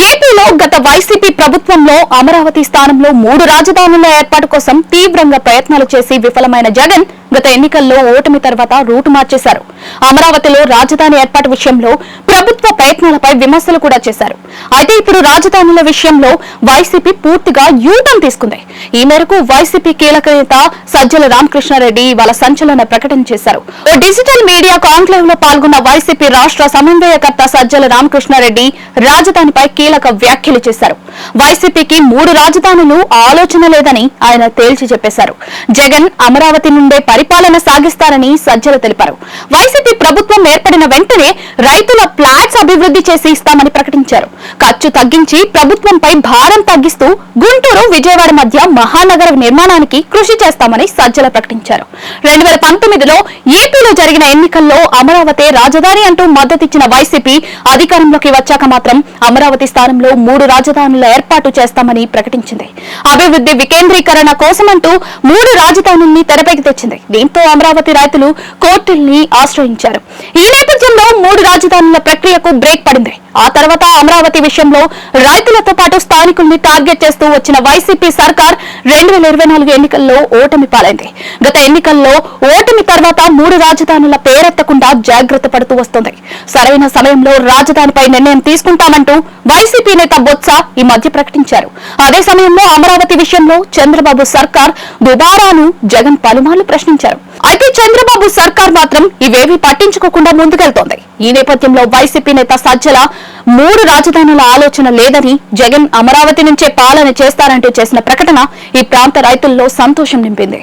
ఏపీలో గత వైసీపీ ప్రభుత్వంలో అమరావతి స్థానంలో 3 రాజధానుల ఏర్పాటు కోసం తీవ్రంగా ప్రయత్నాలు చేసి విఫలమైన జగన్ గత ఎన్నికల్లో ఓటమి తర్వాత రూటు మార్చేశారు. అమరావతిలో రాజధాని ఏర్పాటు విషయంలో ప్రభుత్వ ప్రయత్నాలపై విమర్శలు కూడా చేశారు. అయితే ఇప్పుడు రాజధానుల విషయంలో వైసీపీ పూర్తిగా యూటర్న్ తీసుకుంది. ఈ మేరకు వైసీపీ కీలక నేత సజ్జల రామకృష్ణారెడ్డి ఇవాళ సంచలన ప్రకటన చేశారు. ఓ డిజిటల్ మీడియా కాంక్లేవ్ లో పాల్గొన్న వైసీపీ రాష్ట్ర సమన్వయకర్త సజ్జల రామకృష్ణారెడ్డి రాజధానిపై కీలక వ్యాఖ్యలు చేశారు. వైసీపీకి 3 రాజధానులు ఆలోచన లేదని ఆయన తేల్చి చెప్పేశారు. జగన్ అమరావతి నుండే పరిపాలన సాగిస్తారని సజ్జల తెలిపారు. వైసీపీ ప్రభుత్వం ఏర్పడిన వెంటనే రైతుల ఫ్లాట్స్ అభివృద్ధి చేసి ఇస్తామని ప్రకటించారు. ఖర్చు తగ్గించి ప్రభుత్వంపై భారం తగ్గిస్తూ గుంటూరు విజయవాడ మధ్య మహానగర నిర్మాణానికి కృషి చేస్తామని సజ్జల ప్రకటించారు. 2019లో ఏపీలో జరిగిన ఎన్నికల్లో అమరావతి రాజధాని అంటూ మద్దతిచ్చిన వైసీపీ అధికారంలోకి వచ్చాక మాత్రం అమరావతి స్థానంలో 3 రాజధానుల ఏర్పాటు చేస్తామని ప్రకటించింది. అభివృద్ధి వికేంద్రీకరణ కోసమంటూ 3 రాజధానుల్ని తెరపైకి తెచ్చింది. దీంతో అమరావతి రైతులు కోర్టుల్ని ఆశ్రయించారు. ఈ నేపథ్యంలో 3 రాజధానుల ప్రక్రియకు బ్రేక్ పడింది. ఆ తర్వాత అమరావతి విషయంలో రైతులతో పాటు స్థానికుల్ని టార్గెట్ చేస్తూ వచ్చిన వైసీపీ సర్కార్ 2024 ఎన్నికల్లో ఓటమి పాలైంది. గత ఎన్నికల్లో ఓటమి తర్వాత 3 రాజధానుల పేరెత్తకుండా జాగ్రత్త పడుతూ వస్తుంది. సరైన సమయంలో రాజధానిపై నిర్ణయం తీసుకుంటామంటూ వైసీపీ నేత బొత్స ఈ మధ్య ప్రకటించారు. అదే సమయంలో అమరావతి విషయంలో చంద్రబాబు సర్కార్ దుబారాను జగన్ పలుమార్లు ప్రశ్నించారు. అయితే చంద్రబాబు సర్కార్ మాత్రం ఇవేవీ పట్టించుకోకుండా ముందుకెళ్తోంది. ఈ నేపథ్యంలో వైసీపీ నేత సజ్జల 3 రాజధానుల ఆలోచన లేదని, జగన్ అమరావతి నుంచే పాలన చేస్తారంటూ చేసిన ప్రకటన ఈ ప్రాంత రైతుల్లో సంతోషం నింపింది.